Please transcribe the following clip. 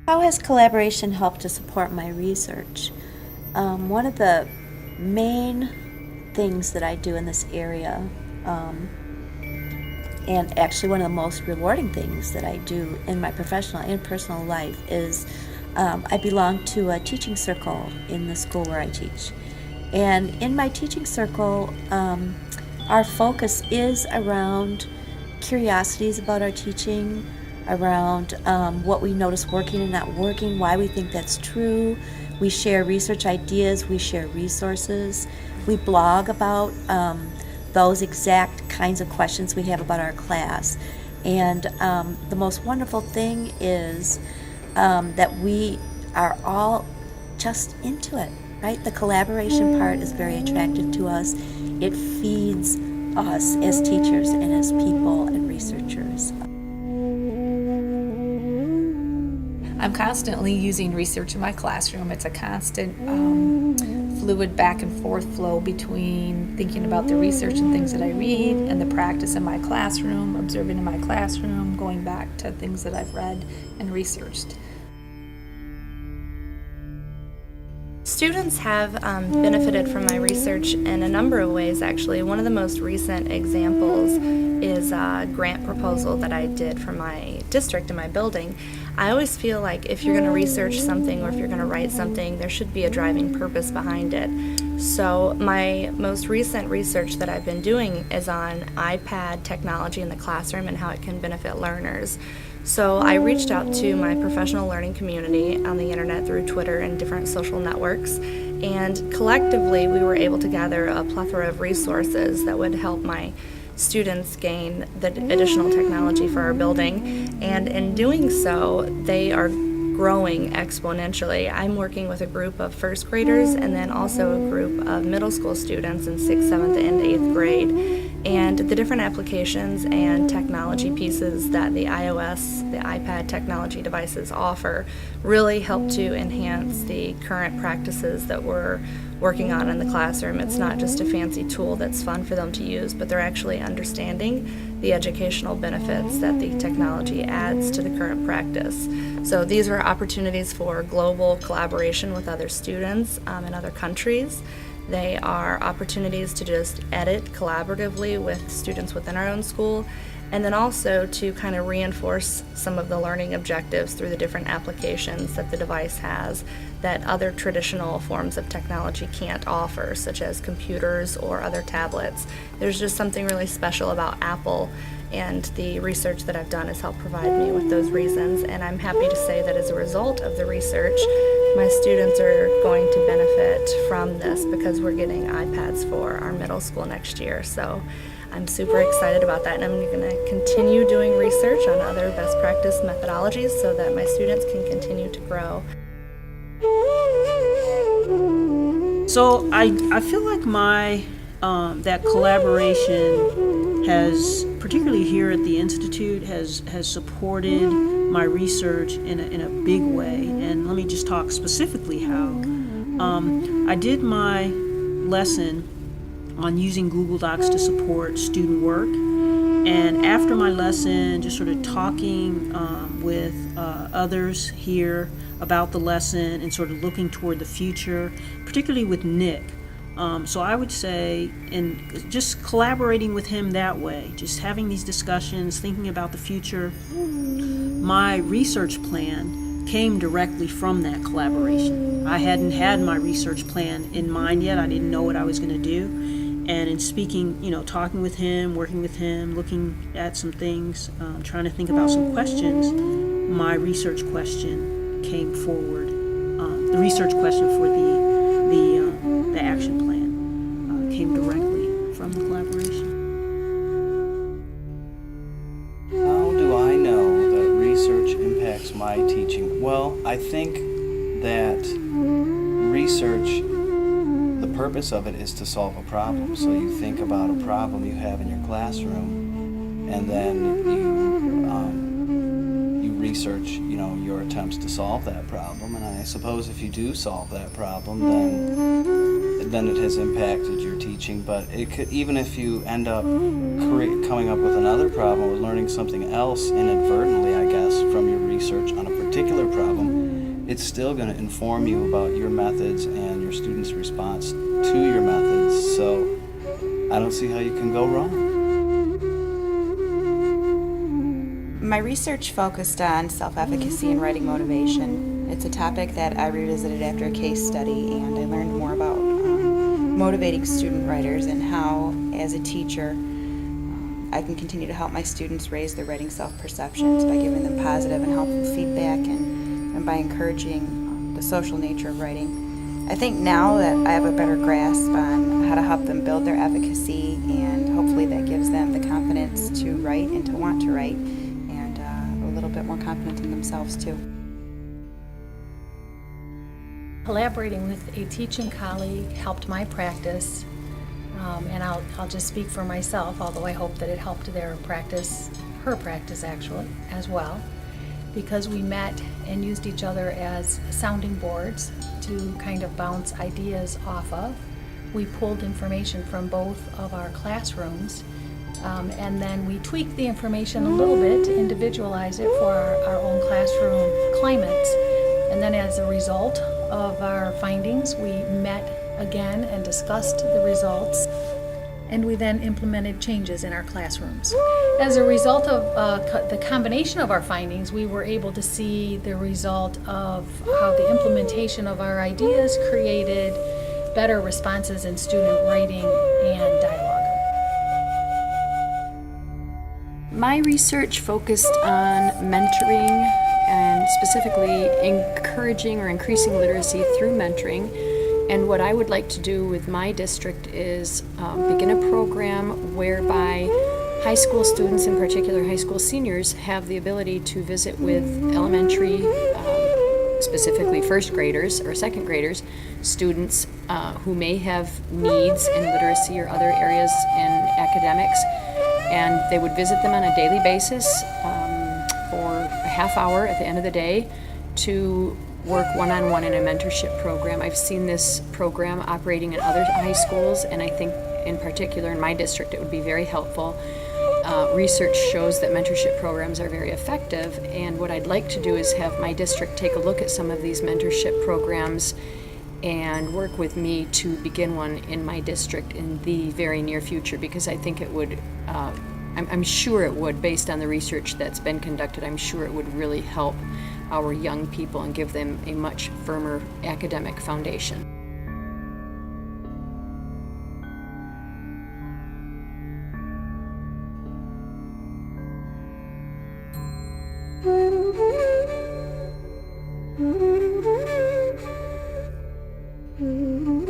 How has collaboration helped to support my research? One of the main things that I do in this area, and actually one of the most rewarding things that I do in my professional and personal life, is I belong to a teaching circle in the school where I teach. And in my teaching circle, our focus is around curiosities about our teaching, around what we notice working and not working, why we think that's true. We share research ideas, we share resources, we blog about those exact kinds of questions we have about our class. And the most wonderful thing is that we are all just into it, right? The collaboration part is very attractive to us. It feeds us as teachers and as people and researchers. I'm constantly using research in my classroom. It's a constant fluid back and forth flow between thinking about the research and things that I read and the practice in my classroom, observing in my classroom, going back to things that I've read and researched. Students have benefited from my research in a number of ways, actually. One of the most recent examples is a grant proposal that I did for my district in my building. I always feel like if you're going to research something or if you're going to write something, there should be a driving purpose behind it. So my most recent research that I've been doing is on iPad technology in the classroom and how it can benefit learners. So I reached out to my professional learning community on the internet through Twitter and different social networks, and collectively we were able to gather a plethora of resources that would help my students gain the additional technology for our building, and in doing so they are growing exponentially. I'm working with a group of first graders and then also a group of middle school students in 6th, 7th, and 8th grade. And the different applications and technology pieces that the iOS, the iPad technology devices offer really help to enhance the current practices that we're working on in the classroom. It's not just a fancy tool that's fun for them to use, but they're actually understanding the educational benefits that the technology adds to the current practice. So these are opportunities for global collaboration with other students in other countries. They are opportunities to just edit collaboratively with students within our own school, and then also to kind of reinforce some of the learning objectives through the different applications that the device has that other traditional forms of technology can't offer, such as computers or other tablets. There's just something really special about Apple, and the research that I've done has helped provide me with those reasons, and I'm happy to say that as a result of the research, my students are going to benefit from this because we're getting iPads for our middle school next year. So I'm super excited about that, and I'm going to continue doing research on other best practice methodologies so that my students can continue to grow. So I feel like that collaboration has, particularly here at the Institute, has supported my research in a big way. And let me just talk specifically how. I did my lesson on using Google Docs to support student work. And after my lesson, just sort of talking with others here about the lesson and sort of looking toward the future, particularly with Nick. So I would say, and just collaborating with him that way, just having these discussions, thinking about the future. My research plan came directly from that collaboration. I hadn't had my research plan in mind yet. I didn't know what I was going to do. And in speaking, talking with him, working with him, looking at some things, trying to think about some questions, my research question came forward. The research question for the action plan came directly from the collaboration. How do I know that research impacts my teaching? Well, I think that research, the purpose of it is to solve a problem. So you think about a problem you have in your classroom, and then you research, your attempts to solve that problem. And I suppose if you do solve that problem, then then it has impacted your teaching. But it could, even if you end up coming up with another problem or learning something else inadvertently, I guess, from your research on a particular problem, it's still going to inform you about your methods and your students' response to your methods. So I don't see how you can go wrong. My research focused on self-efficacy and writing motivation. It's a topic that I revisited after a case study, and I learned more about motivating student writers and how, as a teacher, I can continue to help my students raise their writing self-perceptions by giving them positive and helpful feedback and by encouraging the social nature of writing. I think now that I have a better grasp on how to help them build their efficacy, and hopefully that gives them the confidence to write and to want to write, and a little bit more confident in themselves too. Collaborating with a teaching colleague helped my practice, and I'll just speak for myself, although I hope that it helped their practice, her practice actually, as well, because we met and used each other as sounding boards to kind of bounce ideas off of. We pulled information from both of our classrooms, and then we tweaked the information a little bit to individualize it for our own classroom climates. And then as a result of our findings, we met again and discussed the results, and we then implemented changes in our classrooms. As a result of the combination of our findings, we were able to see the result of how the implementation of our ideas created better responses in student writing and dialogue. My research focused on mentoring and specifically encouraging or increasing literacy through mentoring. And what I would like to do with my district is begin a program whereby high school students, in particular high school seniors, have the ability to visit with elementary, specifically first graders or second graders, students who may have needs in literacy or other areas in academics. And they would visit them on a daily basis for a half hour at the end of the day to work one-on-one in a mentorship program. I've seen this program operating in other high schools, and I think in particular in my district it would be very helpful. Research shows that mentorship programs are very effective, and what I'd like to do is have my district take a look at some of these mentorship programs and work with me to begin one in my district in the very near future, because I think it would, I'm sure it would, based on the research that's been conducted, I'm sure it would really help our young people and give them a much firmer academic foundation. Mm-hmm.